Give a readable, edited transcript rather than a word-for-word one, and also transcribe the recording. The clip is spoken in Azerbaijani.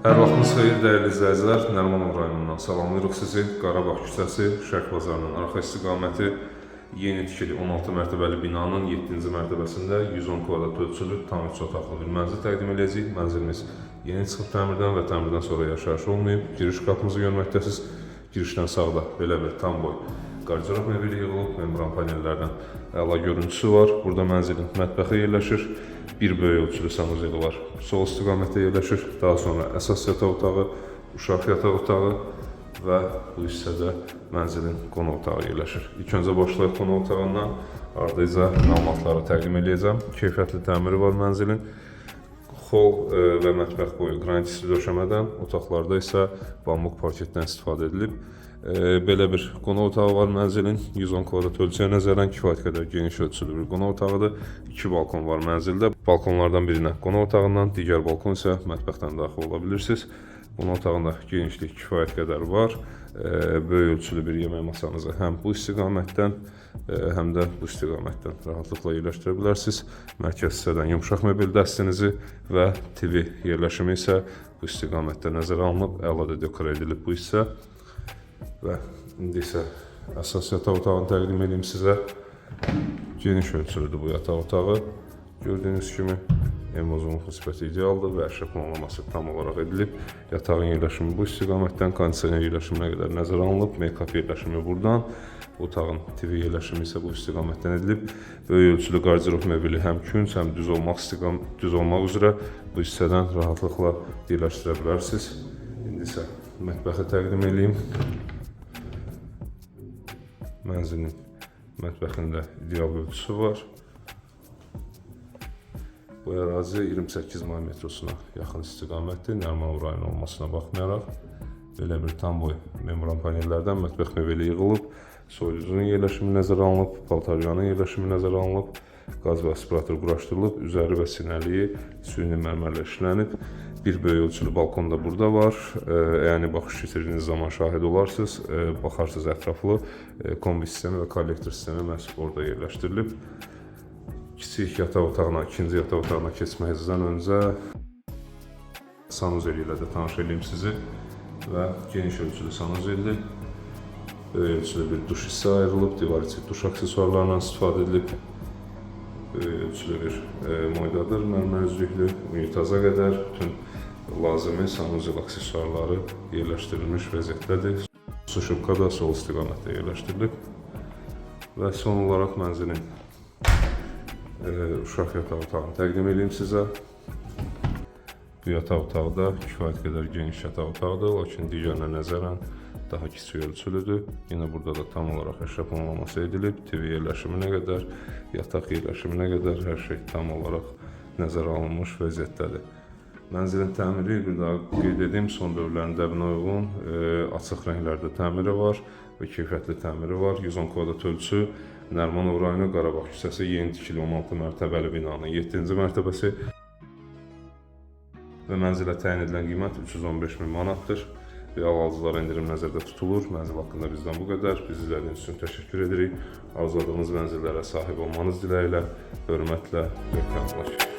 Hər vaxtınız xeyir, dəyərli izləyicilər. Nərmanov rayonundan salamlayırıq sizi. Qarabağ küçəsi, Şərq bazarının arxa istiqaməti yeni tikili 16 mərtəbəli binanın 7-ci mərtəbəsində 110 kvadrat ölçülü tam 3 otaqlı bir mənzil təqdim edəcəyik. Mənzilimiz yeni çıxıb təmirdən və təmirdən sonra yaşayış olmayıb. Giriş qapımızı görməkdəsiz. Girişdən sağda belə bir tam boy qardirob mebeli yığılıb, membran panellərdən əla görüntüsü var. Burada mənzilin mətbəxi yerləşir. Bir böyük ölçülü sanuzeli var. Sol istiqamətdə yerləşir. Daha sonra əsas yataq otağı, uşaq yataq otağı və bu hissədə mənzilin qonaq otağı yerləşir. İlk öncə başlayaq qonaq otağından, ardınca məlumatları təqdim edəcəm. Keyfiyyətli təmiri var mənzilin. Xol və mətbəx boyu qranitli döşəmədən, otaqlarda isə bambuk parketdən istifadə edilib. Belə bir qonaq otağı var mənzilin. 110 kvadrat ölçüyə nəzərən kifayət qədər geniş ölçülü bir qonaq otağıdır. 2 balkon var mənzildə. Balkonlardan birinə qonaq otağından, digər balkon isə mətbəxdən daxil ola bilirsiniz. Qonaq otağında genişlik kifayət qədər var. Böyük ölçülü bir yemək masanızı həm bu istiqamətdən, həm də bu istiqamətdən rahatlıqla yerləşdirə bilərsiniz. Mərkəz hissədən yumşaq mebel dəstinizi və TV yerləşimi isə bu istiqamətdə nəzərə alınıb, əla da dekor edilib bu hissə. Və indi isə əsas yataq otağını təqdim edeyim sizə. Geniş ölçülüdür bu yataq otağı. Gördüyünüz kimi uzunluq nisbəti idealdır və əhşab planlaması tam olaraq edilib. Yatağın yerləşimi bu istiqamətdən, kondisioner yerləşiminə qədər nəzərə alınıb. Make-up yerləşimi buradan. Otağın TV yerləşimi isə bu istiqamətdən edilib. Böyük ölçülü qardirob mebeli həm künc, həm düz olmaq üzrə bu hissədən rahatlıqla yerləşdirə bilərsiniz. İndi isə mətbəxi təqdim edeyim. Mənzilin mətbəxində ideal ölçüsü var. Bu ərazi 28 may metrosuna yaxın istiqamətdir. Nərmanov rayonu olmasına baxmayaraq belə bir tam boy membran panellərdən mətbəx mebeli yığılıb. Soyuducunun yerləşimi nəzərə alınıb, paltaryanın yerləşimi nəzərə alınıb, qaz və aspirator quraşdırılıb, üzəri və sinəliyi süni mərmərlə işlənib. Bir böyük ölçülü balkon da burada var. Yəni baxış keçirdiyiniz zaman şahid olarsınız. Baxarsınız ətraflı kombi sistemi və kollektor sistemi məhz orada yerləşdirilib. Kiçik yataq otağına, ikinci yataq otağına keçməyizdən öncə sanuzeli ilə də tanış edeyim sizi və geniş ölçülü sanuzeli, böyük ölçülü bir duş hissə ayrılıb, divar içi duş aksesuarlarından istifadə edilib. Böyük ölçülü bir moydadır, mərmər üzlüklü, unitaza qədər bütün lazımi sanuzel aksesuarları yerləşdirilmiş vəziyyətdədir. Su şubka da sol istiqamətdə yerləşdirilib və son olaraq mənzilin uşaq yataq otağını təqdim edeyim sizə. Bu yataq otağı da kifayət qədər geniş yataq otağıdır, lakin digərinə nəzərən daha kiçik ölçülüdür. Yine burada da tam olaraq əhşab planlaması edilib. TV yerləşiminə qədər, yataq yerləşiminə qədər hər şey tam olaraq nəzərə alınmış vəziyyətdədir. Mənzilin təmiri, bir daha qeyd edeyim, son dövrlərin dəbinə uyğun açıq rənglərdə təmiri var və keyfiyyətli təmiri var. 110 kvadrat ölçü, Nərmanov rayonu, Qarabağ küçəsi, yeni tikili 16 mərtəbəli binanın 7-ci mərtəbəsi və mənzilə təyin edilən qiymət 315.000 manatdır. Real alıcılara endirim nəzərdə tutulur. Mənzil haqqında bizdən bu qədər. Bizi izlədiyiniz üçün təşəkkür edirik. Arzuladığınız mənzillərə sahib olmanız diləyilə, hörmətlə və kəmləşik.